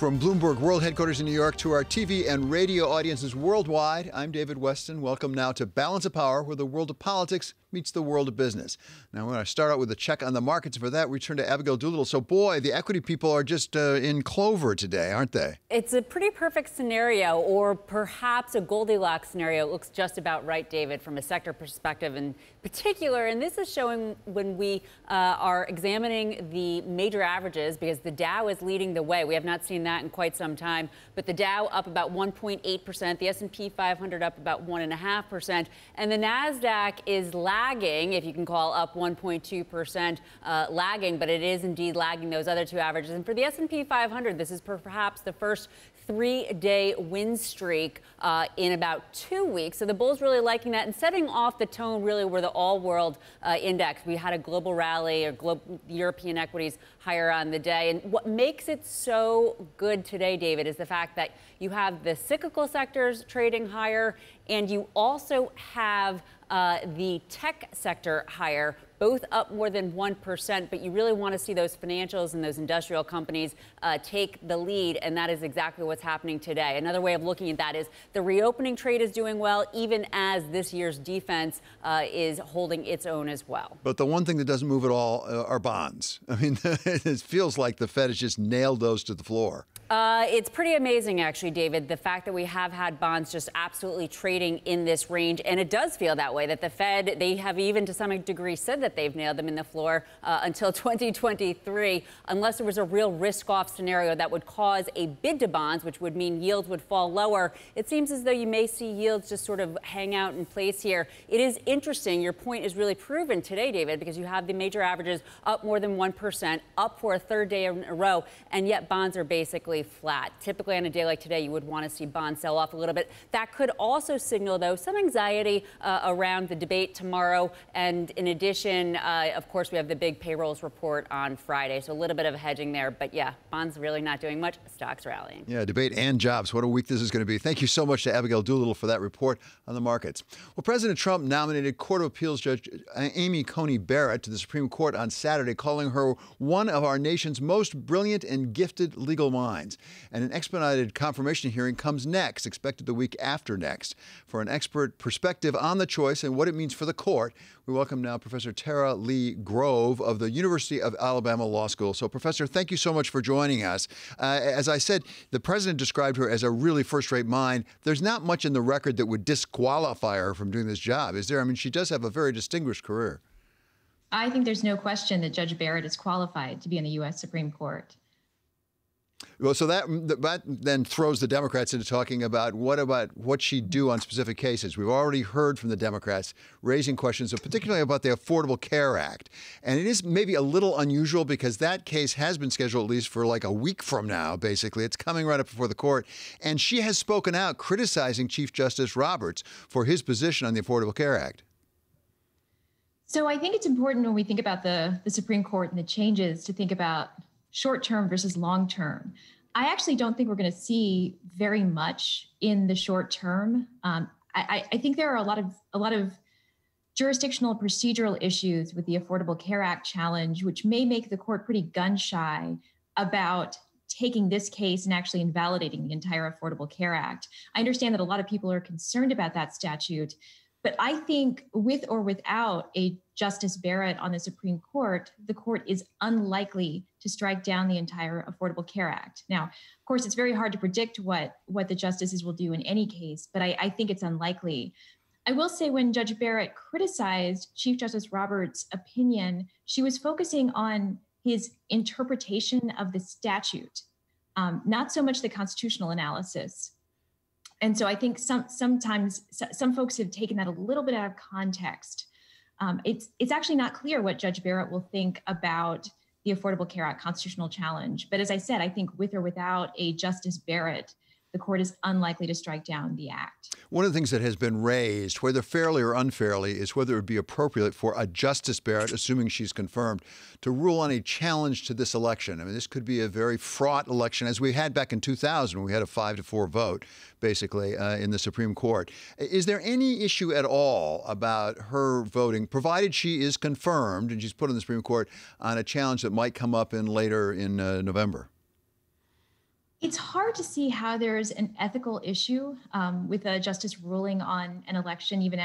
From Bloomberg World Headquarters in New York to our TV and radio audiences worldwide, I'm David Weston. Welcome now to Balance of Power, where the world of politics meets the world of business. Now, we're going to start out with a check on the markets. For that, we turn to Abigail Doolittle. So, boy, the equity people are just in clover today, aren't they? It's a pretty perfect scenario, or perhaps a Goldilocks scenario. It looks just about right, David, from a sector perspective in particular. And this is showing when we are examining the major averages, because the Dow is leading the way. We have not seen that in quite some time. But the Dow up about 1.8%, the S&P 500 up about 1.5%, and the NASDAQ is lagging, if you can call up 1.2% lagging, but it is indeed lagging those other two averages. And for the S&P 500, this is perhaps the first three-day win streak in about 2 weeks. So the bulls really liking that and setting off the tone really were the all-world index. We had a global rally, or European equities higher on the day. And what makes it so good today, David, is the fact that you have the cyclical sectors trading higher, and you also have the tech sector higher, both up more than 1%, but you really want to see those financials and those industrial companies take the lead, and that is exactly what's happening today. Another way of looking at that is the reopening trade is doing well, even as this year's defense is holding its own as well. But the one thing that doesn't move at all are bonds. I mean, it feels like the Fed has just nailed those to the floor. It's pretty amazing, actually, David, the fact that we have had bonds just absolutely trading in this range. And it does feel that way, that the Fed, they have even to some degree said that they've nailed them in the floor until 2023, unless there was a real risk-off scenario that would cause a bid to bonds, which would mean yields would fall lower. It seems as though you may see yields just sort of hang out in place here. It is interesting. Your point is really proven today, David, because you have the major averages up more than 1%, up for a third day in a row, and yet bonds are basically flat. Typically on a day like today, you would want to see bonds sell off a little bit. That could also signal, though, some anxiety around the debate tomorrow. And in addition, of course, we have the big payrolls report on Friday. So a little bit of hedging there. But yeah, bonds really not doing much. Stocks rallying. Yeah, debate and jobs. What a week this is going to be. Thank you so much to Abigail Doolittle for that report on the markets. Well, President Trump nominated Court of Appeals Judge Amy Coney Barrett to the Supreme Court on Saturday, calling her one of our nation's most brilliant and gifted legal minds. And an expedited confirmation hearing comes next, expected the week after next. For an expert perspective on the choice and what it means for the court, we welcome now Professor Tara Leigh Grove of the University of Alabama Law School. So, Professor, thank you so much for joining us. As I said, the president described her as a really first-rate mind. There's not much in the record that would disqualify her from doing this job, is there? I mean, she does have a very distinguished career. I think there's no question that Judge Barrett is qualified to be in the U.S. Supreme Court. Well, so that then throws the Democrats into talking about what she'd do on specific cases. We've already heard from the Democrats raising questions, particularly about the Affordable Care Act. And it is maybe a little unusual because that case has been scheduled at least for like a week from now, basically. It's coming right up before the court. And she has spoken out criticizing Chief Justice Roberts for his position on the Affordable Care Act. So I think it's important when we think about the Supreme Court and the changes to think about short-term versus long-term. I actually don't think we're going to see very much in the short term. I think there are a lot of jurisdictional procedural issues with the Affordable Care Act challenge, which may make the court pretty gun-shy about taking this case and actually invalidating the entire Affordable Care Act. I understand that a lot of people are concerned about that statute, but I think with or without a Justice Barrett on the Supreme Court, the court is unlikely to strike down the entire Affordable Care Act. Now, of course, it's very hard to predict what the justices will do in any case, but I think it's unlikely. I will say when Judge Barrett criticized Chief Justice Roberts' opinion, she was focusing on his interpretation of the statute, not so much the constitutional analysis. And so I think sometimes some folks have taken that a little bit out of context. It's actually not clear what Judge Barrett will think about the Affordable Care Act constitutional challenge. But as I said, I think with or without a Justice Barrett, the court is unlikely to strike down the act. One of the things that has been raised, whether fairly or unfairly, is whether it would be appropriate for a Justice Barrett, assuming she's confirmed, to rule on a challenge to this election. I mean, this could be a very fraught election, as we had back in 2000, when we had a 5-4 vote, basically, in the Supreme Court. Is there any issue at all about her voting, provided she is confirmed and she's put in the Supreme Court, on a challenge that might come up later in November? It's hard to see how there's an ethical issue with a justice ruling on an election, even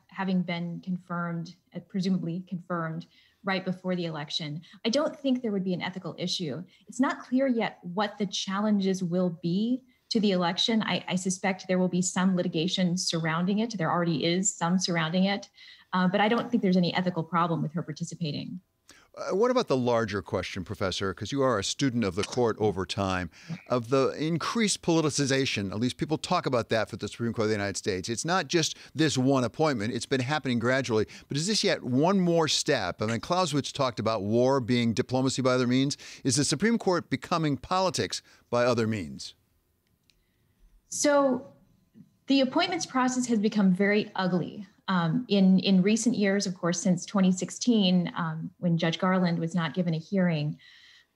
having been confirmed, presumably confirmed, right before the election. I don't think there would be an ethical issue. It's not clear yet what the challenges will be to the election. I suspect there will be some litigation surrounding it. There already is some surrounding it, but I don't think there's any ethical problem with her participating. What about the larger question, Professor, because you are a student of the court over time, of the increased politicization? At least people talk about that for the Supreme Court of the United States. It's not just this one appointment. It's been happening gradually. But is this yet one more step? I mean, Clausewitz talked about war being diplomacy by other means. Is the Supreme Court becoming politics by other means? So the appointments process has become very ugly. In recent years, of course, since 2016, when Judge Garland was not given a hearing,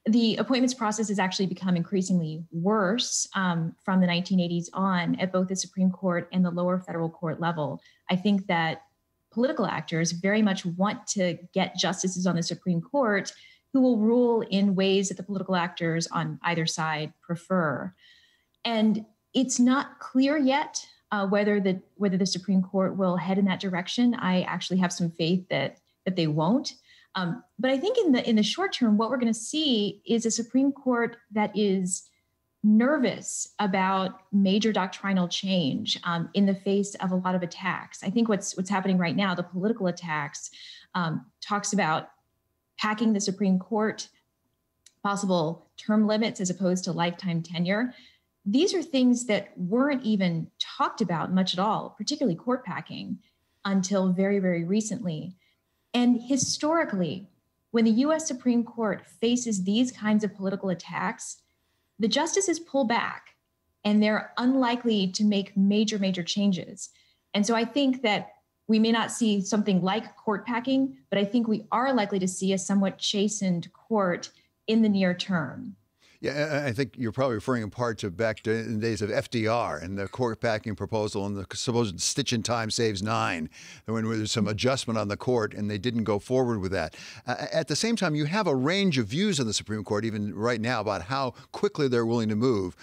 the appointments process has actually become increasingly worse from the 1980s on at both the Supreme Court and the lower federal court level. I think that political actors very much want to get justices on the Supreme Court who will rule in ways that the political actors on either side prefer. And it's not clear yet whether the Supreme Court will head in that direction. I actually have some faith that they won't. But I think in the short term, what we're going to see is a Supreme Court that is nervous about major doctrinal change in the face of a lot of attacks. I think what's happening right now, the political attacks, talks about packing the Supreme Court, possible term limits as opposed to lifetime tenure. These are things that weren't even talked about much at all, particularly court packing, until very, very recently. And historically, when the US Supreme Court faces these kinds of political attacks, the justices pull back and they're unlikely to make major, major changes. And so I think that we may not see something like court packing, but I think we are likely to see a somewhat chastened court in the near term. Yeah, I think you're probably referring in part to back to in the days of FDR and the court packing proposal and the supposed stitch in time saves nine, when there was some adjustment on the court and they didn't go forward with that. At the same time, you have a range of views on the Supreme Court, even right now, about how quickly they're willing to move.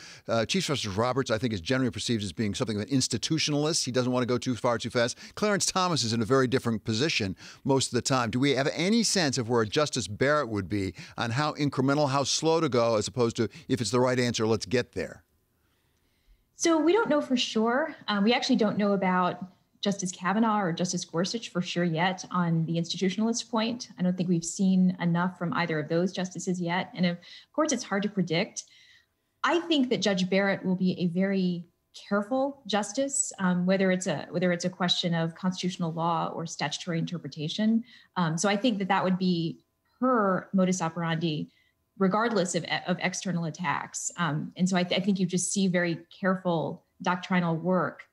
Chief Justice Roberts, I think, is generally perceived as being something of an institutionalist. He doesn't want to go too far too fast. Clarence Thomas is in a very different position most of the time. Do we have any sense of where Justice Barrett would be on how incremental, how slow to go, as opposed to if it's the right answer, let's get there? So we don't know for sure. We actually don't know about Justice Kavanaugh or Justice Gorsuch for sure yet on the institutionalist point. I don't think we've seen enough from either of those justices yet. And of course, it's hard to predict. I think that Judge Barrett will be a very careful justice, whether it's a question of constitutional law or statutory interpretation. So I think that would be her modus operandi, regardless of external attacks. And so I think you just see very careful doctrinal work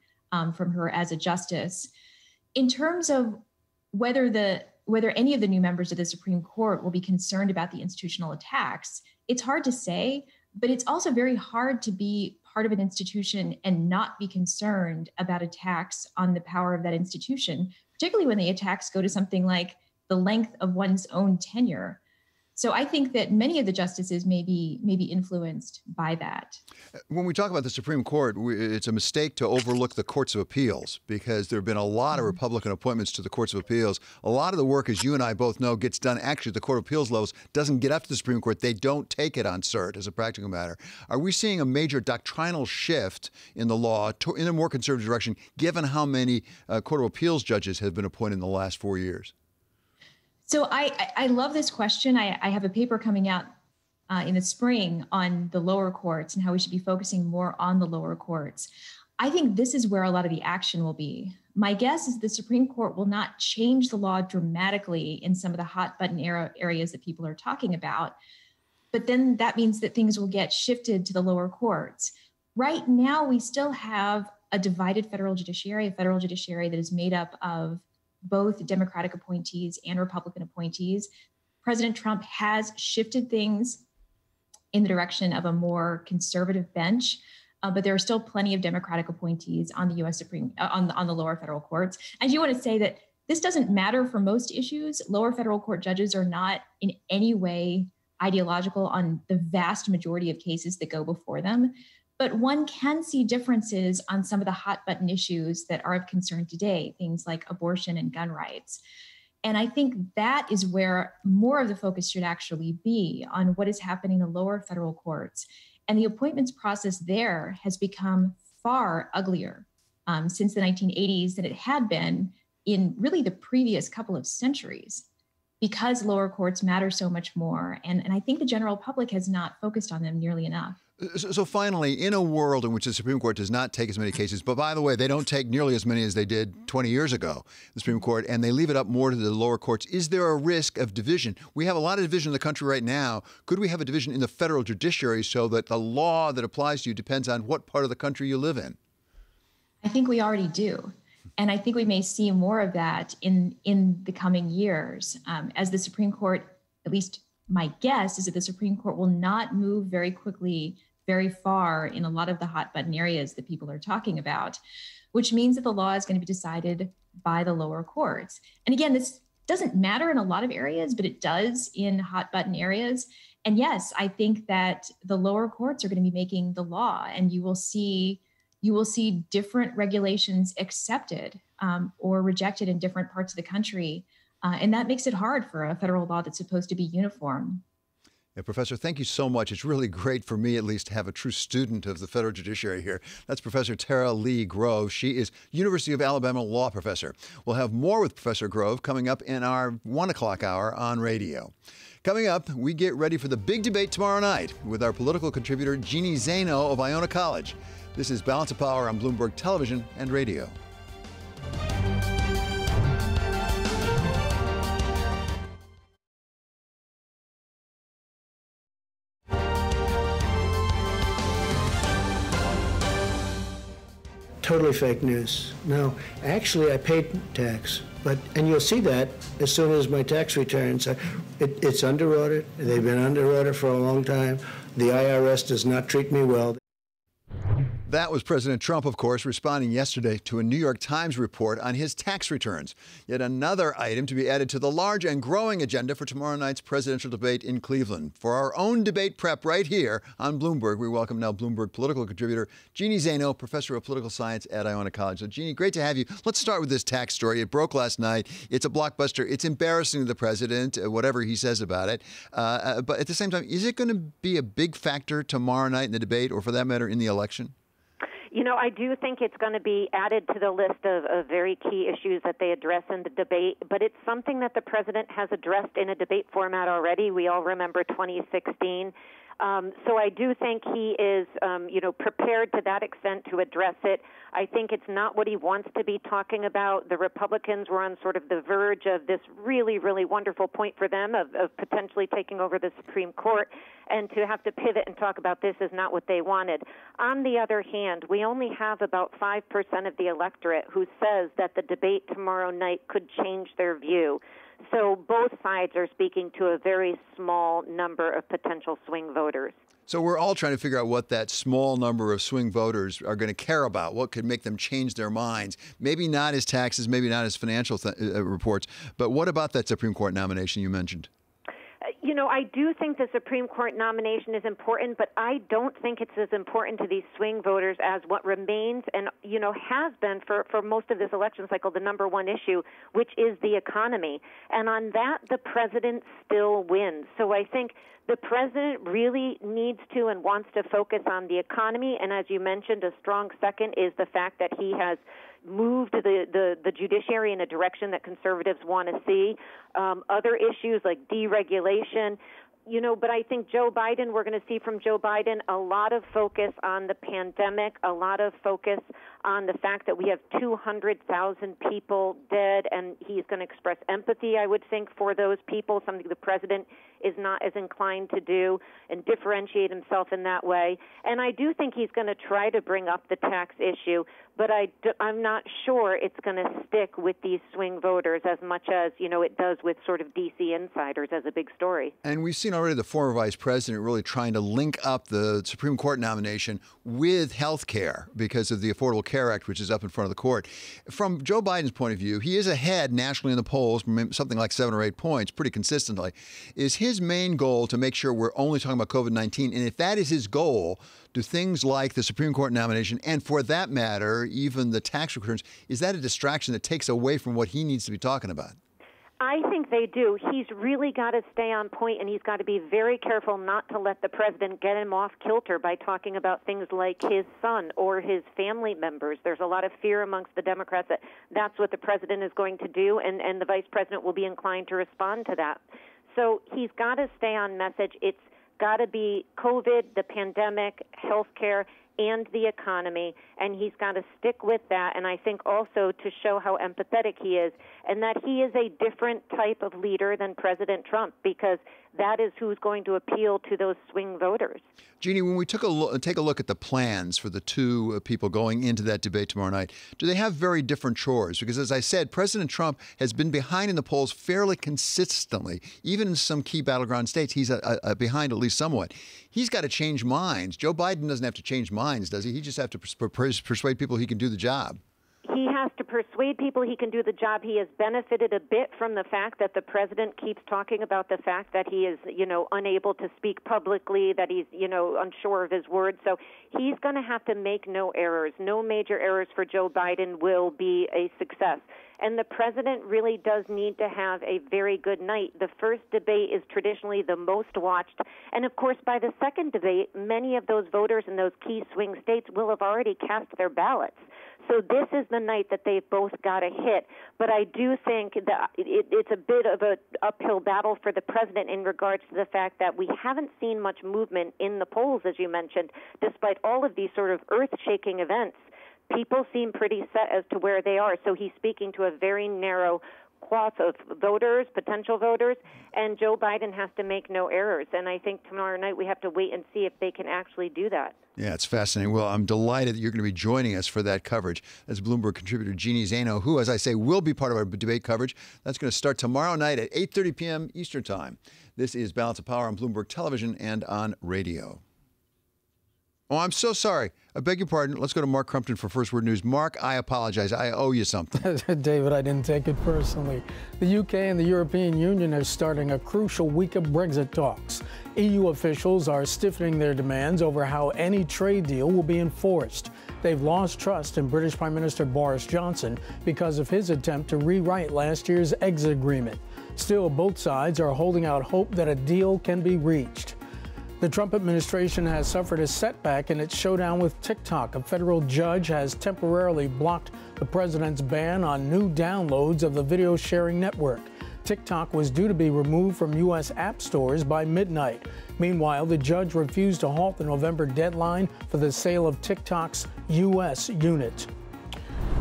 from her as a justice. In terms of whether any of the new members of the Supreme Court will be concerned about the institutional attacks, it's hard to say, but it's also very hard to be part of an institution and not be concerned about attacks on the power of that institution, particularly when the attacks go to something like the length of one's own tenure. So I think that many of the justices may be influenced by that. When we talk about the Supreme Court, it's a mistake to overlook the courts of appeals, because there have been a lot of Republican appointments to the courts of appeals. A lot of the work, as you and I both know, gets done actually at the Court of Appeals levels, doesn't get up to the Supreme Court. They don't take it on cert as a practical matter. Are we seeing a major doctrinal shift in the law in a more conservative direction, given how many Court of Appeals judges have been appointed in the last 4 years? So I love this question. I have a paper coming out in the spring on the lower courts and how we should be focusing more on the lower courts. I think this is where a lot of the action will be. My guess is the Supreme Court will not change the law dramatically in some of the hot button areas that people are talking about, but then that means that things will get shifted to the lower courts. Right now, we still have a divided federal judiciary that is made up of both Democratic appointees and Republican appointees. President Trump has shifted things in the direction of a more conservative bench, but there are still plenty of Democratic appointees on the U.S. on the lower federal courts. I do want to say that this doesn't matter for most issues. Lower federal court judges are not in any way ideological on the vast majority of cases that go before them. But one can see differences on some of the hot button issues that are of concern today, things like abortion and gun rights. And I think that is where more of the focus should actually be, on what is happening in the lower federal courts. And the appointments process there has become far uglier since the 1980s than it had been in really the previous couple of centuries, because lower courts matter so much more. And I think the general public has not focused on them nearly enough. So finally, in a world in which the Supreme Court does not take as many cases, but by the way, they don't take nearly as many as they did 20 years ago, the Supreme Court, and they leave it up more to the lower courts, is there a risk of division? We have a lot of division in the country right now. Could we have a division in the federal judiciary so that the law that applies to you depends on what part of the country you live in? I think we already do. And I think we may see more of that in the coming years, as the Supreme Court, at least my guess is that the Supreme Court will not move very quickly, very far in a lot of the hot button areas that people are talking about, which means that the law is going to be decided by the lower courts. And again, this doesn't matter in a lot of areas, but it does in hot button areas. And yes, I think that the lower courts are going to be making the law, and you will see different regulations accepted or rejected in different parts of the country. And that makes it hard for a federal law that's supposed to be uniform. Yeah, Professor, thank you so much. It's really great for me, at least, to have a true student of the federal judiciary here. That's Professor Tara Leigh Grove. She is University of Alabama law professor. We'll have more with Professor Grove coming up in our 1 o'clock hour on radio. Coming up, we get ready for the big debate tomorrow night with our political contributor, Jeannie Zaino of Iona College. This is Balance of Power on Bloomberg Television and Radio. Totally fake news. No, actually, I paid tax, and you'll see that as soon as my tax returns. It's under audit. They've been under audit for a long time. The IRS does not treat me well. That was President Trump, of course, responding yesterday to a New York Times report on his tax returns. Yet another item to be added to the large and growing agenda for tomorrow night's presidential debate in Cleveland. For our own debate prep right here on Bloomberg, we welcome now Bloomberg political contributor Jeannie Zaino, professor of political science at Iona College. So, Jeannie, great to have you. Let's start with this tax story. It broke last night. It's a blockbuster. It's embarrassing to the president, whatever he says about it. But at the same time, is it going to be a big factor tomorrow night in the debate, or for that matter, in the election? You know, I do think it's going to be added to the list of very key issues that they address in the debate, but it's something that the president has addressed in a debate format already. We all remember 2016. So I do think he is, prepared to that extent to address it. I think it's not what he wants to be talking about. The Republicans were on sort of the verge of this really, really wonderful point for them of potentially taking over the Supreme Court, and to have to pivot and talk about this is not what they wanted. On the other hand, we only have about 5% of the electorate who says that the debate tomorrow night could change their view. So both sides are speaking to a very small number of potential swing voters. So we're all trying to figure out what that small number of swing voters are going to care about, what could make them change their minds. Maybe not as taxes, maybe not as financial reports, but what about that Supreme Court nomination you mentioned? I do think the Supreme Court nomination is important, but I don't think it's as important to these swing voters as what remains and, has been for most of this election cycle, the number one issue, which is the economy. And on that, the president still wins. So I think the president really needs to and wants to focus on the economy. And as you mentioned, a strong second is the fact that he has moved the judiciary in a direction that conservatives want to see. Other issues like deregulation, but I think Joe Biden, we're going to see from Joe Biden a lot of focus on the pandemic, a lot of focus on the fact that we have 200,000 people dead, and he's going to express empathy, I would think, for those people, something the president is not as inclined to do, and differentiate himself in that way. And I do think he's going to try to bring up the tax issue, but I'm not sure it's going to stick with these swing voters as much as, it does with sort of D.C. insiders as a big story. And we've seen already the former vice president really trying to link up the Supreme Court nomination with health care because of the Affordable Care Care Act, which is up in front of the court. From Joe Biden's point of view, he is ahead nationally in the polls, something like 7 or 8 points, pretty consistently. Is his main goal to make sure we're only talking about COVID-19? And if that is his goal, do things like the Supreme Court nomination, and for that matter, even the tax returns, is that a distraction that takes away from what he needs to be talking about? I think they do. He's really got to stay on point, and he's got to be very careful not to let the president get him off kilter by talking about things like his son or his family members. There's a lot of fear amongst the Democrats that that's what the president is going to do, and the vice president will be inclined to respond to that. So he's got to stay on message. It's got to be COVID, the pandemic, health care, and the economy, and he's got to stick with that. And I think also to show how empathetic he is, and that he is a different type of leader than President Trump, because that is who's going to appeal to those swing voters. Jeannie, when we take a look at the plans for the two people going into that debate tomorrow night, do they have very different chores? Because as I said, President Trump has been behind in the polls fairly consistently. Even in some key battleground states, he's behind at least somewhat. He's got to change minds. Joe Biden doesn't have to change minds, does he? He just has to persuade people he can do the job. He has to persuade people he can do the job. He has benefited a bit from the fact that the president keeps talking about the fact that he is, unable to speak publicly, that he's, unsure of his words. So he's going to have to make no errors. No major errors for Joe Biden will be a success. And the president really does need to have a very good night. The first debate is traditionally the most watched. And, of course, by the second debate, many of those voters in those key swing states will have already cast their ballots. So this is the night that they've both got to hit. But I do think that it's a bit of an uphill battle for the president in regards to the fact that we haven't seen much movement in the polls, as you mentioned, despite all of these sort of earth-shaking events. People seem pretty set as to where they are. So he's speaking to a very narrow swath of voters, potential voters, and Joe Biden has to make no errors. And I think tomorrow night we have to wait and see if they can actually do that. Yeah, it's fascinating. Well, I'm delighted that you're going to be joining us for that coverage. That's Bloomberg contributor Jeannie Zaino, who, as I say, will be part of our debate coverage. That's going to start tomorrow night at 8:30 p.m. Eastern Time. This is Balance of Power on Bloomberg Television and on radio. Oh, I'm so sorry. I beg your pardon. Let's go to Mark Crumpton for First Word News. Mark, I apologize. I owe you something. David, I didn't take it personally. The UK and the European Union are starting a crucial week of Brexit talks. EU officials are stiffening their demands over how any trade deal will be enforced. They've lost trust in British Prime Minister Boris Johnson because of his attempt to rewrite last year's exit agreement. Still, both sides are holding out hope that a deal can be reached. The Trump administration has suffered a setback in its showdown with TikTok. A federal judge has temporarily blocked the president's ban on new downloads of the video sharing network. TikTok was due to be removed from U.S. app stores by midnight. Meanwhile, the judge refused to halt the November deadline for the sale of TikTok's U.S. unit.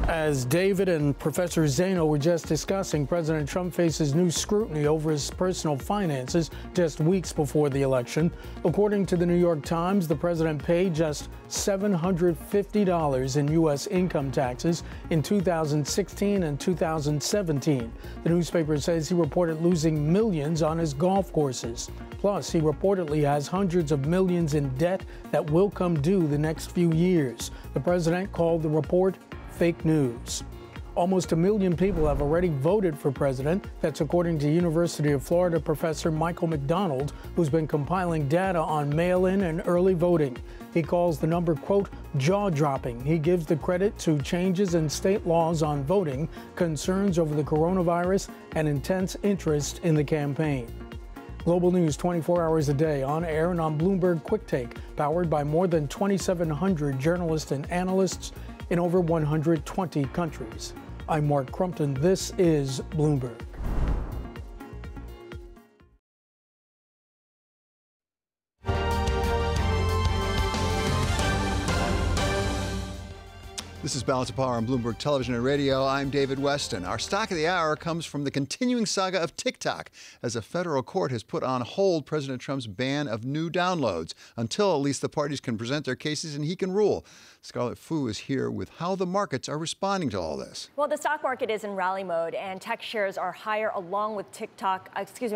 As David and Professor Zaino were just discussing, President Trump faces new scrutiny over his personal finances just weeks before the election. According to the New York Times, the president paid just $750 in U.S. income taxes in 2016 and 2017. The newspaper says he reported losing millions on his golf courses. Plus, he reportedly has hundreds of millions in debt that will come due the next few years. The president called the report fake news. Almost 1 million people have already voted for president. That's according to University of Florida professor Michael McDonald, who's been compiling data on mail-in and early voting. He calls the number, quote, jaw-dropping. He gives the credit to changes in state laws on voting, concerns over the coronavirus, and intense interest in the campaign. Global news 24 hours a day, on air and on Bloomberg Quick Take, powered by more than 2,700 journalists and analysts in over 120 countries. I'm Mark Crumpton. This is Bloomberg. This is Balance of Power on Bloomberg Television and Radio. I'm David Weston. Our stock of the hour comes from the continuing saga of TikTok, as a federal court has put on hold President Trump's ban of new downloads until at least the parties can present their cases and he can rule. Scarlett Fu is here with how the markets are responding to all this. Well, the stock market is in rally mode, and tech shares are higher along with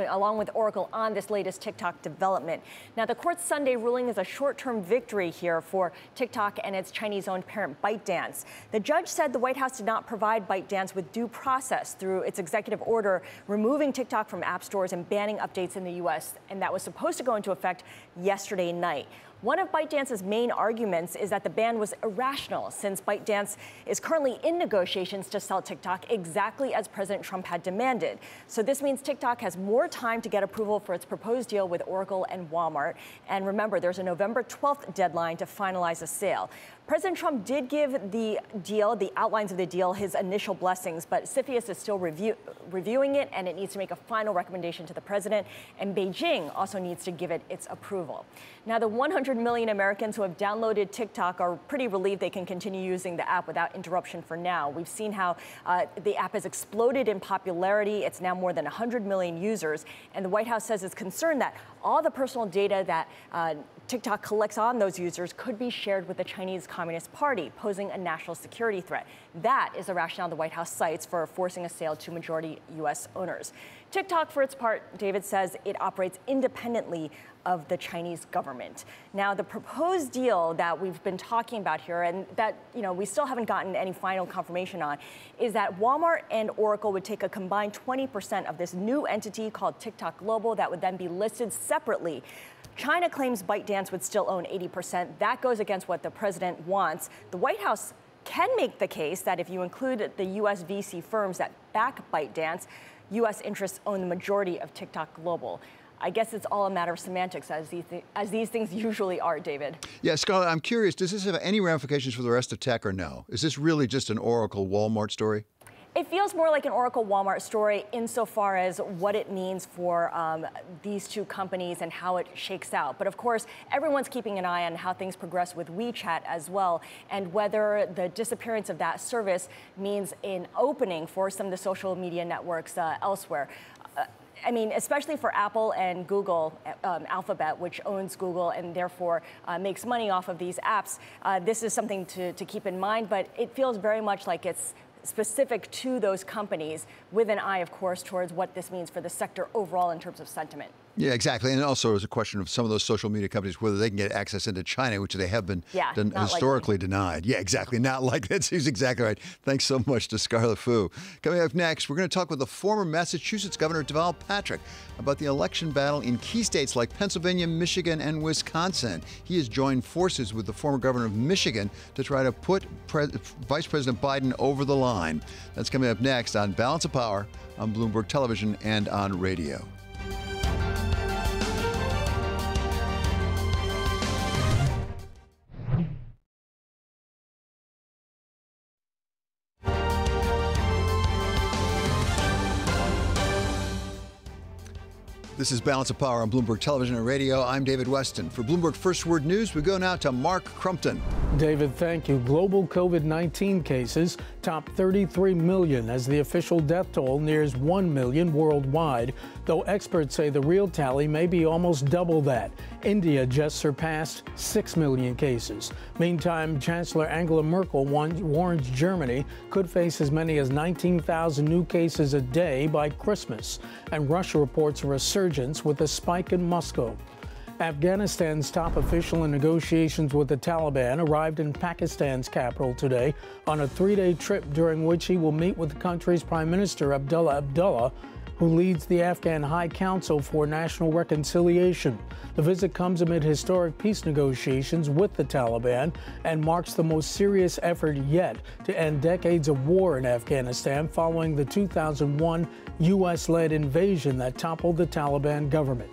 along with Oracle on this latest TikTok development. Now, the court's Sunday ruling is a short-term victory here for TikTok and its Chinese-owned parent ByteDance. ByteDance. The judge said the White House did not provide ByteDance with due process through its executive order removing TikTok from app stores and banning updates in the U.S., and that was supposed to go into effect yesterday night. One of ByteDance's main arguments is that the ban was irrational, since ByteDance is currently in negotiations to sell TikTok exactly as President Trump had demanded. So this means TikTok has more time to get approval for its proposed deal with Oracle and Walmart. And remember, there's a November 12th deadline to finalize a sale. President Trump did give the deal, the outlines of the deal, his initial blessings, but CFIUS is still reviewing it, and it needs to make a final recommendation to the president, and Beijing also needs to give it its approval. Now, the 100 million Americans who have downloaded TikTok are pretty relieved they can continue using the app without interruption for now. We've seen how the app has exploded in popularity. It's now more than 100 million users, and the White House says it's concerned that all the personal data that TikTok collects on those users could be shared with the Chinese Communist Party, posing a national security threat. That is the rationale the White House cites for forcing a sale to majority U.S. owners. TikTok, for its part, David says it operates independently of the Chinese government. Now, the proposed deal that we've been talking about here, and that we still haven't gotten any final confirmation on, is that Walmart and Oracle would take a combined 20% of this new entity called TikTok Global that would then be listed separately. China claims ByteDance would still own 80%. That goes against what the president wants. The White House can make the case that if you include the U.S. VC firms that back ByteDance, U.S. interests own the majority of TikTok Global. I guess it's all a matter of semantics, as these things usually are, David. Yeah, Scarlett, I'm curious, does this have any ramifications for the rest of tech or no? Is this really just an Oracle Walmart story? It feels more like an Oracle Walmart story insofar as what it means for these two companies and how it shakes out. But of course, everyone's keeping an eye on how things progress with WeChat as well, and whether the disappearance of that service means an opening for some of the social media networks elsewhere. I mean, especially for Apple and Google, Alphabet, which owns Google and therefore makes money off of these apps. This is something to keep in mind, but it feels very much like it's specific to those companies, with an eye, of course, towards what this means for the sector overall in terms of sentiment. Yeah, exactly. And also there's a question of some of those social media companies, whether they can get access into China, which they have been historically denied. Yeah, exactly. Not like that. She's exactly right. Thanks so much to Scarlett Fu. Coming up next, we're going to talk with the former Massachusetts Governor Deval Patrick about the election battle in key states like Pennsylvania, Michigan, and Wisconsin. He has joined forces with the former governor of Michigan to try to put Vice President Biden over the line. That's coming up next on Balance of Power on Bloomberg Television and on radio. This is Balance of Power on Bloomberg Television and Radio. I'm David Weston. For Bloomberg First Word News, we go now to Mark Crumpton. David, thank you. Global COVID-19 cases top 33 million as the official death toll nears 1 million worldwide, though experts say the real tally may be almost double that. India just surpassed 6 million cases. Meantime, Chancellor Angela Merkel warns Germany could face as many as 19,000 new cases a day by Christmas. And Russia reports a resurgence with a spike in Moscow. Afghanistan's top official in negotiations with the Taliban arrived in Pakistan's capital today on a 3-day trip during which he will meet with the country's Prime Minister Abdullah, who leads the Afghan High Council for National Reconciliation. The visit comes amid historic peace negotiations with the Taliban and marks the most serious effort yet to end decades of war in Afghanistan following the 2001 U.S.-led invasion that toppled the Taliban government.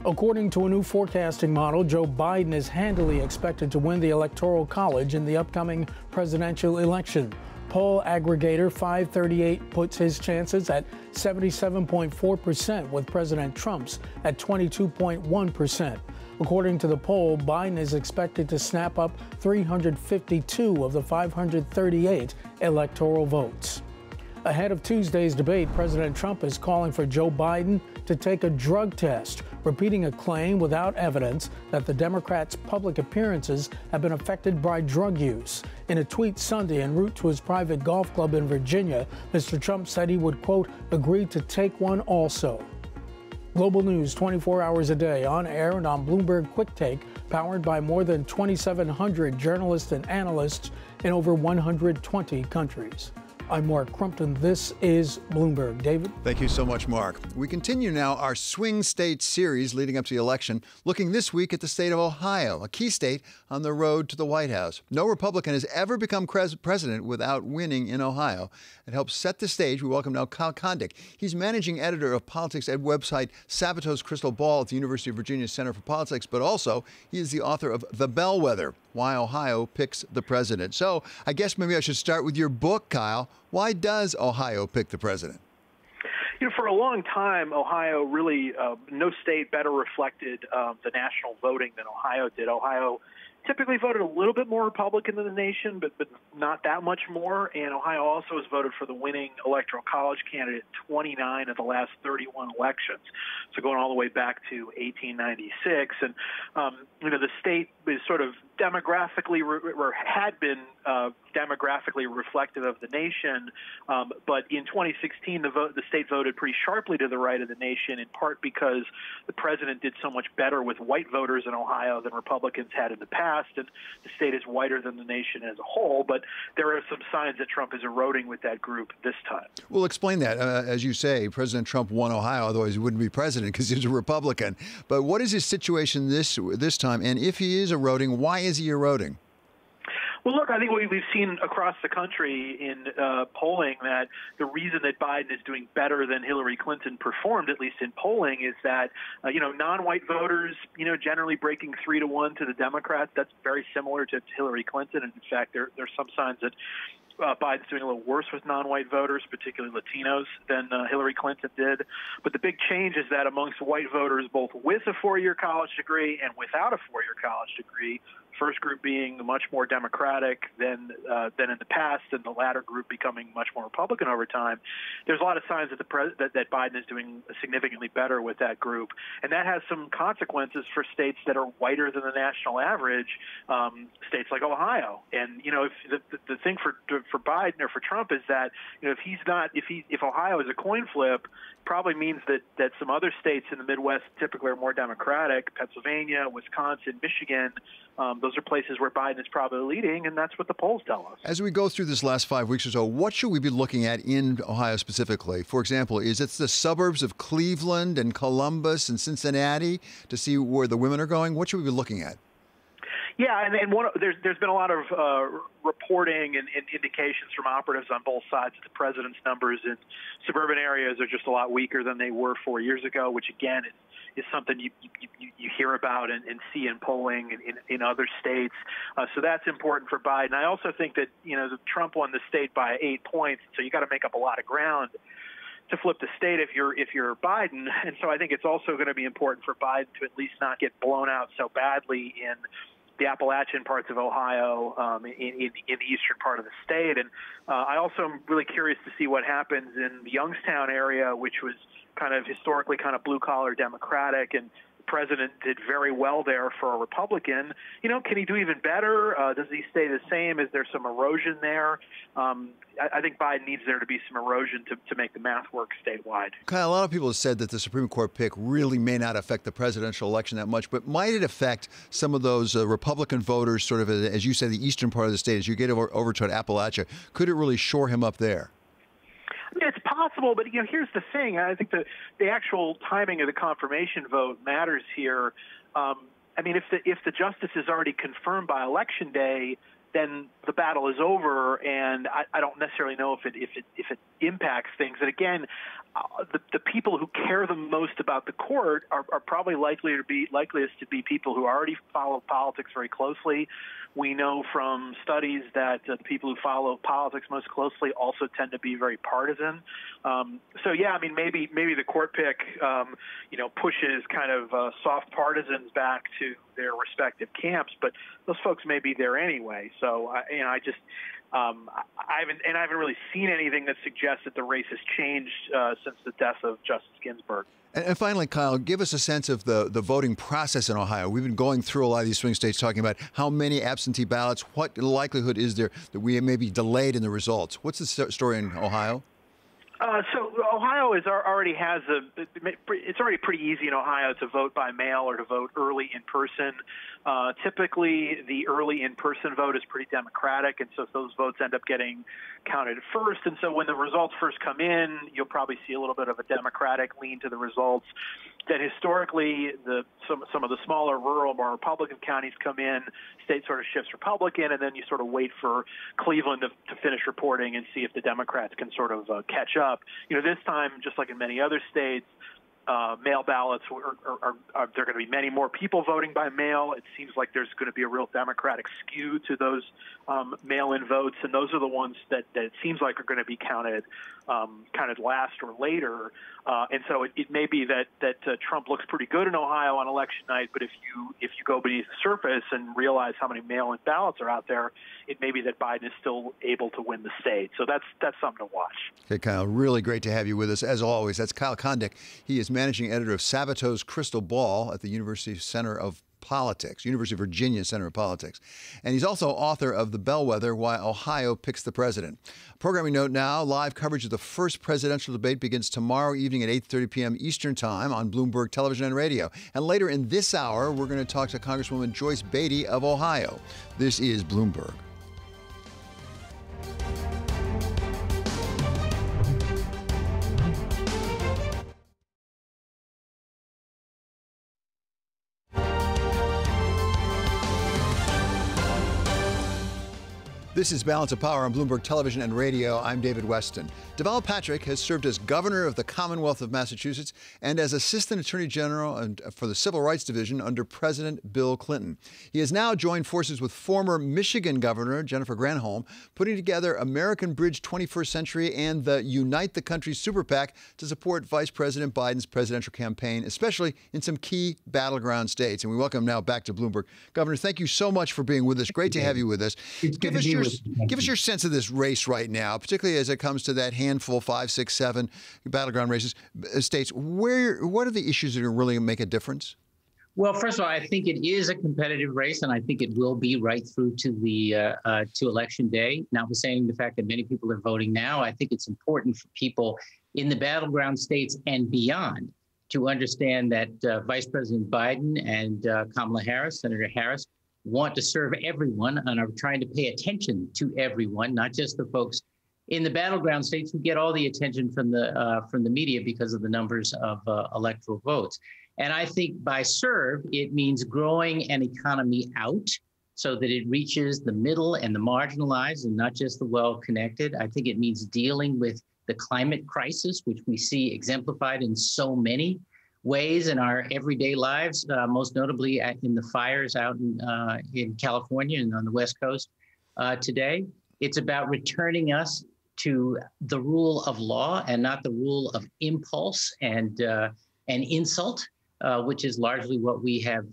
According to a new forecasting model, Joe Biden is handily expected to win the Electoral College in the upcoming presidential election. Poll aggregator 538 puts his chances at 77.4%, with President Trump's at 22.1%. According to the poll, Biden is expected to snap up 352 of the 538 electoral votes. Ahead of Tuesday's debate, President Trump is calling for Joe Biden to take a drug test, repeating a claim without evidence that the Democrats' public appearances have been affected by drug use. In a tweet Sunday en route to his private golf club in Virginia, Mr. Trump said he would, quote, agree to take one also. Global news 24 hours a day, on air and on Bloomberg Quick Take powered by more than 2,700 journalists and analysts in over 120 countries. I'm Mark Crumpton. This is Bloomberg. David? Thank you so much, Mark. We continue now our swing state series leading up to the election, looking this week at the state of Ohio, a key state on the road to the White House. No Republican has ever become president without winning in Ohio. It helps set the stage. We welcome now Kyle Kondik. He's managing editor of politics at website Sabato's Crystal Ball at the University of Virginia Center for Politics, but also he is the author of The Bellwether, Why Ohio Picks the President. So I guess maybe I should start with your book, Kyle. Why does Ohio pick the president? You know, for a long time, Ohio really, no state better reflected the national voting than Ohio did. Ohio typically voted a little bit more Republican than the nation, but not that much more. And Ohio also has voted for the winning electoral college candidate 29 of the last 31 elections. So going all the way back to 1896. And, you know, the state is sort of demographically, or had been demographically reflective of the nation. But in 2016, the state voted pretty sharply to the right of the nation, in part because the president did so much better with white voters in Ohio than Republicans had in the past. And the state is whiter than the nation as a whole. But there are some signs that Trump is eroding with that group this time. Well, explain that. As you say, President Trump won Ohio, otherwise he wouldn't be president because he's a Republican. But what is his situation this time? And if he is eroding, why is he eroding? Well, look, I think we've seen across the country in polling that the reason that Biden is doing better than Hillary Clinton performed, at least in polling, is that, non-white voters, generally breaking 3-1 to the Democrats. That's very similar to Hillary Clinton. And in fact, there's some signs that Biden's doing a little worse with non-white voters, particularly Latinos, than Hillary Clinton did. But the big change is that amongst white voters, both with a four-year college degree and without a four-year college degree, first group being much more Democratic than in the past, and the latter group becoming much more Republican over time. There's a lot of signs that that Biden is doing significantly better with that group, and that has some consequences for states that are whiter than the national average, states like Ohio. And if the thing for Biden or for Trump is that if Ohio is a coin flip, probably means that some other states in the Midwest typically are more Democratic, Pennsylvania, Wisconsin, Michigan. Those are places where Biden is probably leading, and that's what the polls tell us. As we go through this last 5 weeks or so, what should we be looking at in Ohio specifically? For example, is it the suburbs of Cleveland and Columbus and Cincinnati to see where the women are going? What should we be looking at? Yeah, and there's been a lot of reporting and indications from operatives on both sides that the president's numbers in suburban areas are just a lot weaker than they were 4 years ago, which again is something you hear about and see in polling in other states. So that's important for Biden. I also think that Trump won the state by 8 points, so you got to make up a lot of ground to flip the state if you're Biden. And so I think it's also going to be important for Biden to at least not get blown out so badly in the Appalachian parts of Ohio, in the eastern part of the state. And I also am really curious to see what happens in the Youngstown area, which was kind of historically kind of blue-collar Democratic, and the president did very well there for a Republican. Can he do even better? Does he stay the same? Is there some erosion there? I think Biden needs there to be some erosion to make the math work statewide. Kyle, a lot of people have said that the Supreme Court pick really may not affect the presidential election that much, but might it affect some of those Republican voters, sort of, as you say, the eastern part of the state, as you get over to Appalachia? Could it really shore him up there? It's possible, but here's the thing. I think the actual timing of the confirmation vote matters here. If the justice is already confirmed by Election Day, then the battle is over, and I don't necessarily know if it impacts things. And again, the people who care the most about the court are probably likeliest to be people who already follow politics very closely. We know from studies that the people who follow politics most closely also tend to be very partisan. Maybe the court pick, pushes kind of soft partisans back to their respective camps, but those folks may be there anyway. So I haven't really seen anything that suggests that the race has changed since the death of Justice Ginsburg. And finally, Kyle, give us a sense of the voting process in Ohio. We've been going through a lot of these swing states talking about how many absentee ballots, what likelihood is there that we may be delayed in the results. What's the story in Ohio? So Ohio already has it's already pretty easy in Ohio to vote by mail or to vote early in person. Typically, the early in-person vote is pretty democratic, and so those votes end up getting counted first. And so when the results first come in, you'll probably see a little bit of a Democratic lean to the results. That historically, some of the smaller rural, more Republican counties come in, state sort of shifts Republican, and then you sort of wait for Cleveland to finish reporting and see if the Democrats can sort of catch up. This time, just like in many other states, mail ballots are there going to be many more people voting by mail. It seems like there's going to be a real Democratic skew to those mail-in votes, and those are the ones that it seems like are going to be counted last or later. And so it may be that Trump looks pretty good in Ohio on election night, but if you go beneath the surface and realize how many mail-in ballots are out there, it may be that Biden is still able to win the state. So that's something to watch. Okay, Kyle, really great to have you with us, as always. That's Kyle Kondik. He is managing editor of Sabato's Crystal Ball at the University Center of Politics, University of Virginia Center of Politics. And he's also author of The Bellwether, Why Ohio Picks the President. Programming note now, live coverage of the first presidential debate begins tomorrow evening at 8:30 p.m. Eastern Time on Bloomberg Television and Radio. And later in this hour, we're going to talk to Congresswoman Joyce Beatty of Ohio. This is Bloomberg. This is Balance of Power on Bloomberg Television and Radio. I'm David Weston. Deval Patrick has served as governor of the Commonwealth of Massachusetts and as Assistant Attorney General for the Civil Rights Division under President Bill Clinton. He has now joined forces with former Michigan Governor Jennifer Granholm, putting together American Bridge 21st Century and the Unite the Country Super PAC to support Vice President Biden's presidential campaign, especially in some key battleground states. And we welcome now back to Bloomberg. Governor, thank you so much for being with us. Great to have you with us. Give us your sense of this race right now, particularly as it comes to that handful, 5, 6, 7 battleground races, states. What are the issues that are really make a difference? Well, first of all, I think it is a competitive race, and I think it will be right through to the to Election Day. Notwithstanding the fact that many people are voting now, I think it's important for people in the battleground states and beyond to understand that Vice President Biden and Kamala Harris, Senator Harris, want to serve everyone and are trying to pay attention to everyone, not just the folks in the battleground states who get all the attention from the media because of the numbers of electoral votes. And I think by serve, it means growing an economy out so that it reaches the middle and the marginalized and not just the well-connected. I think it means dealing with the climate crisis, which we see exemplified in so many ways in our everyday lives, most notably in the fires out in California and on the West Coast today. It's about returning us to the rule of law and not the rule of impulse and insult, which is largely what we have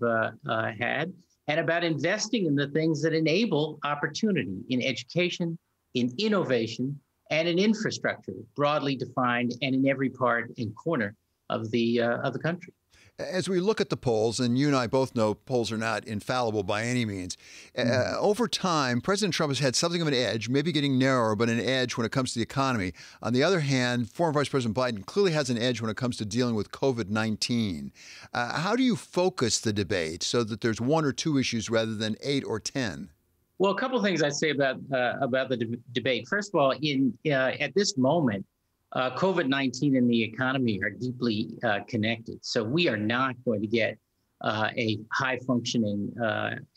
had, and about investing in the things that enable opportunity in education, in innovation, and in infrastructure, broadly defined and in every part and corner of the country. As we look at the polls, and you and I both know polls are not infallible by any means, over time, President Trump has had something of an edge, maybe getting narrower, but an edge when it comes to the economy. On the other hand, former Vice President Biden clearly has an edge when it comes to dealing with COVID-19. How do you focus the debate so that there's one or two issues rather than 8 or 10? Well, a couple of things I'd say about the debate. First of all, at this moment, COVID-19 and the economy are deeply connected. So we are not going to get a high-functioning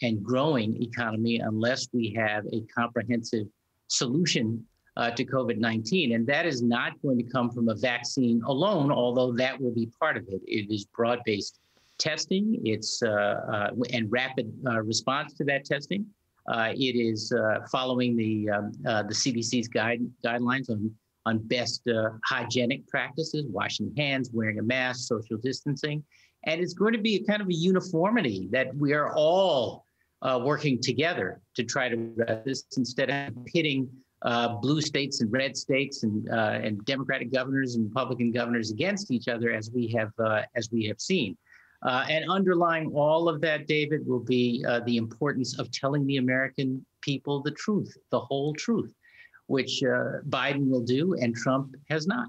and growing economy unless we have a comprehensive solution to COVID-19. And that is not going to come from a vaccine alone, although that will be part of it. It is broad-based testing. It's and rapid response to that testing. It is following the CDC's guidelines on best hygienic practices, washing hands, wearing a mask, social distancing. And it's going to be a kind of a uniformity that we are all working together to try to address this instead of pitting blue states and red states and Democratic governors and Republican governors against each other as we have seen. And underlying all of that, David, will be the importance of telling the American people the truth, the whole truth, which Biden will do and Trump has not.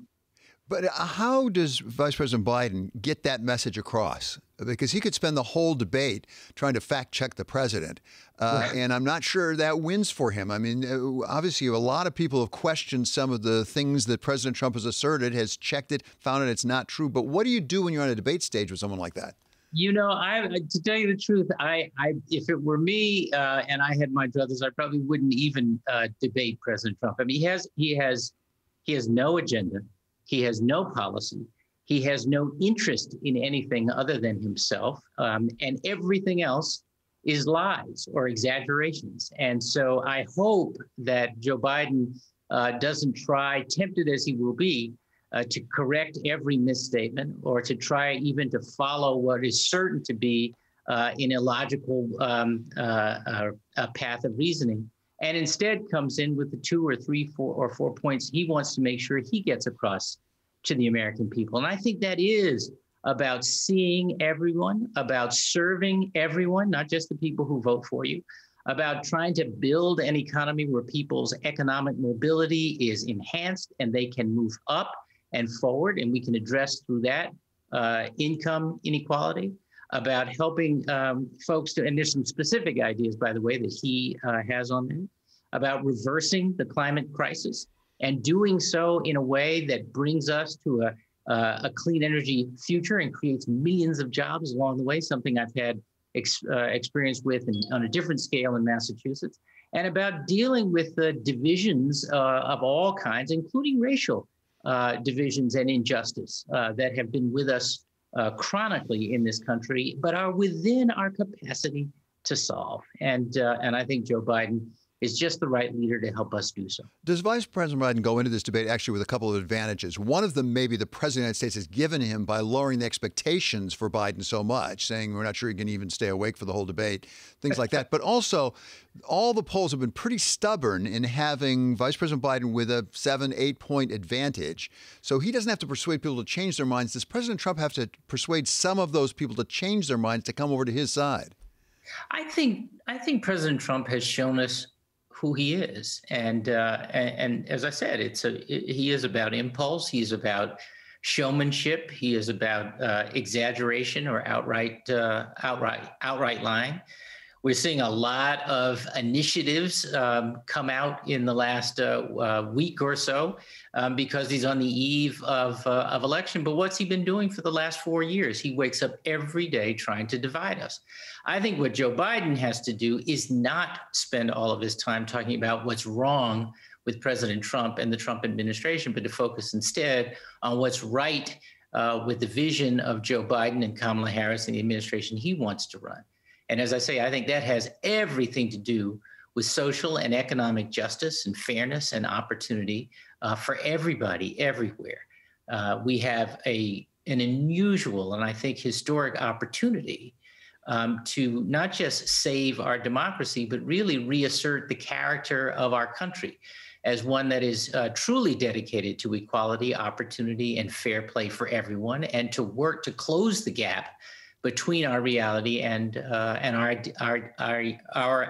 But how does Vice President Biden get that message across? Because he could spend the whole debate trying to fact check the president. And I'm not sure that wins for him. I mean, obviously, a lot of people have questioned some of the things that President Trump has asserted, has checked it, found it's not true. But what do you do when you're on a debate stage with someone like that? You know, to tell you the truth, if it were me and I had my druthers, I probably wouldn't even debate President Trump. I mean, he has no agenda. He has no policy. He has no interest in anything other than himself. And everything else is lies or exaggerations. And so I hope that Joe Biden doesn't try, tempted as he will be, to correct every misstatement or to try even to follow what is certain to be an illogical path of reasoning, and instead comes in with the 2 or 3, 4 or 4 points he wants to make sure he gets across to the American people. And I think that is about seeing everyone, about serving everyone, not just the people who vote for you, about trying to build an economy where people's economic mobility is enhanced and they can move up and forward, and we can address through that income inequality, about helping folks to, and there's some specific ideas, by the way, that he has on there, about reversing the climate crisis and doing so in a way that brings us to a clean energy future and creates millions of jobs along the way, something I've had experience with on a different scale in Massachusetts, and about dealing with the divisions of all kinds, including racial divisions and injustice that have been with us chronically in this country, but are within our capacity to solve. And I think Joe Biden is just the right leader to help us do so. Does Vice President Biden go into this debate actually with a couple of advantages? One of them, maybe the President of the United States has given him by lowering the expectations for Biden so much, saying we're not sure he can even stay awake for the whole debate, things like that. But also, all the polls have been pretty stubborn in having Vice President Biden with a 7-8 point advantage. So he doesn't have to persuade people to change their minds. Does President Trump have to persuade some of those people to change their minds to come over to his side? I think President Trump has shown us who he is, and as I said, he is about impulse. He's about showmanship. He is about exaggeration or outright lying. We're seeing a lot of initiatives come out in the last week or so because he's on the eve of election. But what's he been doing for the last 4 years? He wakes up every day trying to divide us. I think what Joe Biden has to do is not spend all of his time talking about what's wrong with President Trump and the Trump administration, but to focus instead on what's right with the vision of Joe Biden and Kamala Harris and the administration he wants to run. And as I say, I think that has everything to do with social and economic justice and fairness and opportunity for everybody, everywhere. We have an unusual and I think historic opportunity to not just save our democracy, but really reassert the character of our country as one that is truly dedicated to equality, opportunity, and fair play for everyone, and to work to close the gap between our reality and our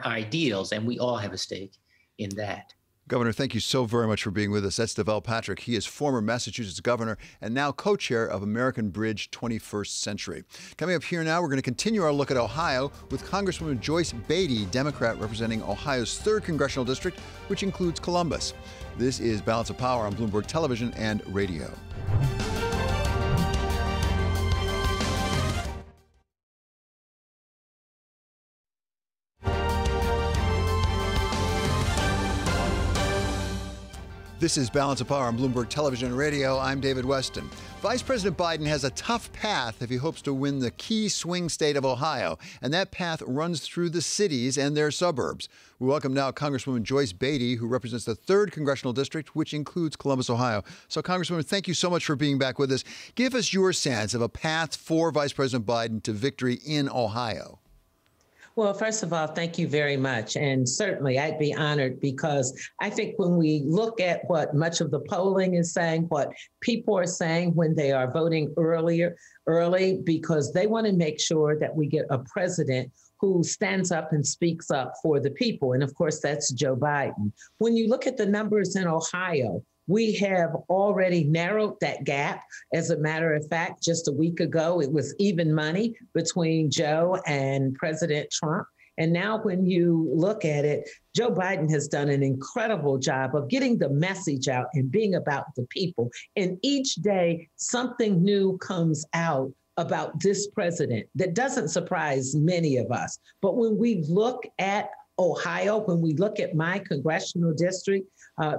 ideals, and we all have a stake in that. Governor, thank you so very much for being with us. That's Deval Patrick. He is former Massachusetts governor and now co-chair of American Bridge 21st Century. Coming up here now, we're going to continue our look at Ohio with Congresswoman Joyce Beatty, Democrat representing Ohio's 3rd congressional district, which includes Columbus. This is Balance of Power on Bloomberg Television and Radio. This is Balance of Power on Bloomberg Television and Radio. I'm David Weston. Vice President Biden has a tough path if he hopes to win the key swing state of Ohio, and that path runs through the cities and their suburbs. We welcome now Congresswoman Joyce Beatty, who represents the 3rd congressional district, which includes Columbus, Ohio. So, Congresswoman, thank you so much for being back with us. Give us your sense of a path for Vice President Biden to victory in Ohio. Well, first of all, thank you very much. And certainly I'd be honored because I think when we look at what much of the polling is saying, what people are saying when they are voting early, because they want to make sure that we get a president who stands up and speaks up for the people. And of course, that's Joe Biden. When you look at the numbers in Ohio, We have already narrowed that gap. As a matter of fact, just a week ago, it was even money between Joe and President Trump. And now when you look at it, Joe Biden has done an incredible job of getting the message out and being about the people. And each day, something new comes out about this president that doesn't surprise many of us. But when we look at Ohio, when we look at my congressional district,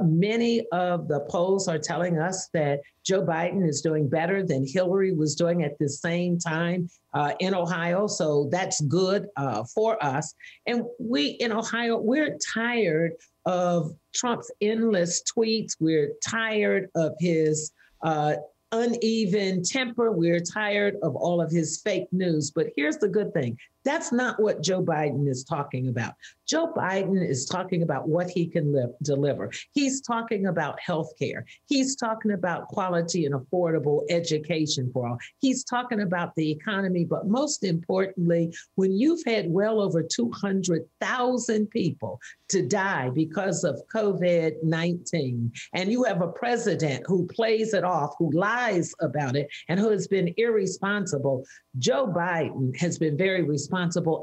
many of the polls are telling us that Joe Biden is doing better than Hillary was doing at the same time in Ohio. So that's good for us. And we in Ohio, we're tired of Trump's endless tweets. We're tired of his uneven temper. We're tired of all of his fake news. But here's the good thing. That's not what Joe Biden is talking about. Joe Biden is talking about what he can deliver. He's talking about health care. He's talking about quality and affordable education for all. He's talking about the economy. But most importantly, when you've had well over 200,000 people to die because of COVID-19, and you have a president who plays it off, who lies about it, and who has been irresponsible, Joe Biden has been very responsible.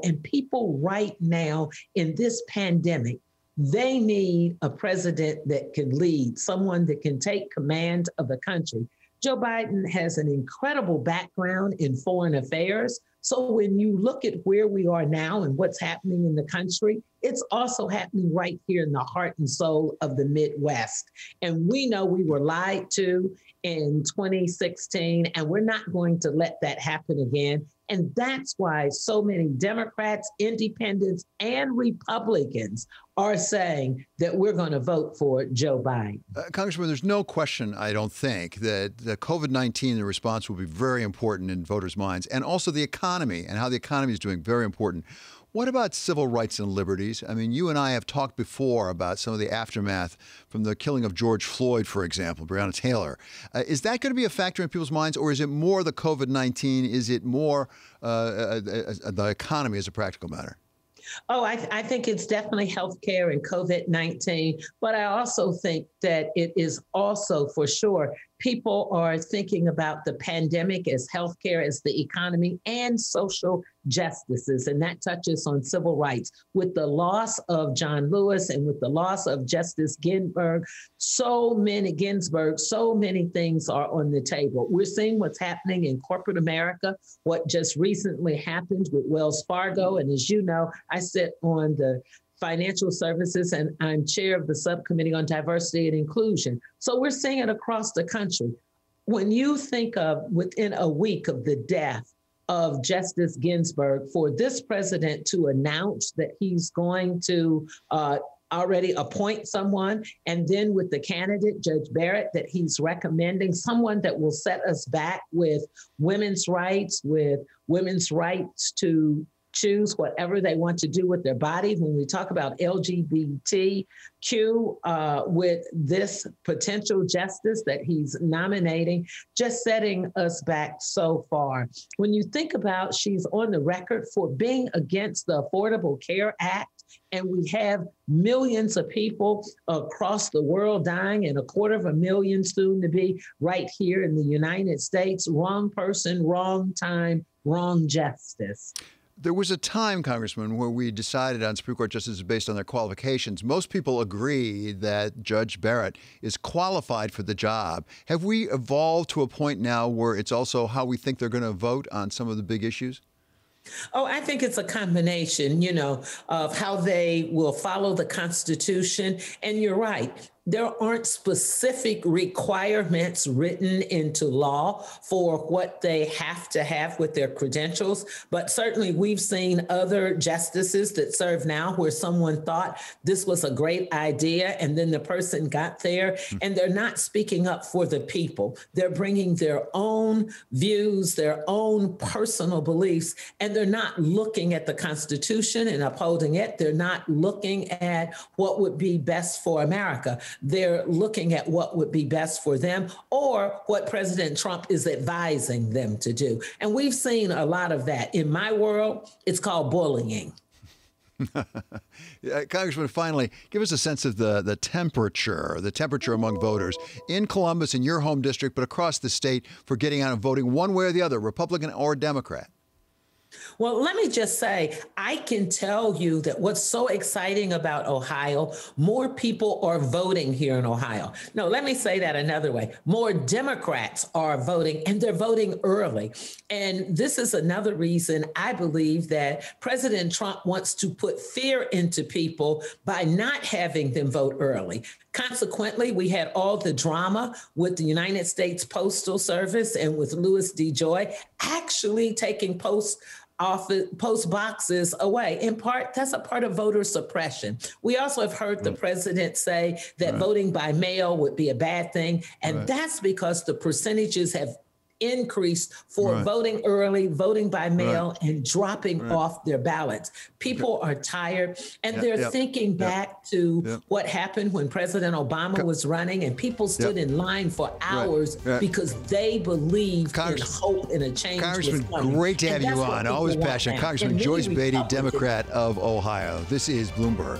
And people right now in this pandemic, they need a president that can lead, someone that can take command of the country. Joe Biden has an incredible background in foreign affairs. So when you look at where we are now and what's happening in the country, it's also happening right here in the heart and soul of the Midwest. And we know we were lied to in 2016, and we're not going to let that happen again. And that's why so many Democrats, independents, and Republicans are saying that we're going to vote for Joe Biden. Congressman, there's no question, I don't think, that the COVID-19, the response will be very important in voters' minds, and also the economy and how the economy is doing, very important. What about civil rights and liberties? I mean, you and I have talked before about some of the aftermath from the killing of George Floyd, for example, Breonna Taylor. Is that going to be a factor in people's minds, or is it more the COVID-19? Is it more the economy as a practical matter? Oh, I think it's definitely healthcare and COVID-19, but I also think that it is also for sure people are thinking about the pandemic as healthcare, as the economy, and social justices, and that touches on civil rights. With the loss of John Lewis and with the loss of Justice Ginsburg, so many things are on the table. We're seeing what's happening in corporate America, what just recently happened with Wells Fargo, and as you know, I sit on the Financial Services, and I'm chair of the Subcommittee on Diversity and Inclusion. So we're seeing it across the country. When you think of within a week of the death of Justice Ginsburg, for this president to announce that he's going to already appoint someone, and then with the candidate, Judge Barrett, that he's recommending someone that will set us back with women's rights to choose whatever they want to do with their body. When we talk about LGBTQ, with this potential justice that he's nominating, just setting us back so far. When you think about, she's on the record for being against the Affordable Care Act, and we have millions of people across the world dying, and 250,000 soon to be right here in the United States. Wrong person, wrong time, wrong justice. There was a time, Congressman, where we decided on Supreme Court justices based on their qualifications. Most people agree that Judge Barrett is qualified for the job. Have we evolved to a point now where it's also how we think they're going to vote on some of the big issues? Oh, I think it's a combination, of how they will follow the Constitution. And you're right. There aren't specific requirements written into law for what they have to have with their credentials. But certainly we've seen other justices that serve now where someone thought this was a great idea, and then the person got there and they're not speaking up for the people. They're bringing their own views, their own personal beliefs, and they're not looking at the Constitution and upholding it. They're not looking at what would be best for America. They're looking at what would be best for them or what President Trump is advising them to do. And we've seen a lot of that. In my world, it's called bullying. Congressman, finally, give us a sense of the temperature among voters in Columbus, in your home district, but across the state for getting out and voting one way or the other, Republican or Democrat. Well, let me just say, I can tell you that what's so exciting about Ohio, more people are voting here in Ohio. No, let me say that another way. More Democrats are voting, and they're voting early. And this is another reason I believe that President Trump wants to put fear into people by not having them vote early. Consequently, we had all the drama with the United States Postal Service and with Louis DeJoy actually taking post boxes away. In part, that's a part of voter suppression. We also have heard the president say that voting by mail would be a bad thing. And that's because the percentages have increased for voting early, voting by mail, and dropping off their ballots. People are tired, and they're thinking back to what happened when President Obama was running, and people stood in line for hours because they believed in hope and a change. Congressman, great to have you on. Always passionate. Congressman Joyce Beatty, Democrat of Ohio. This is Bloomberg.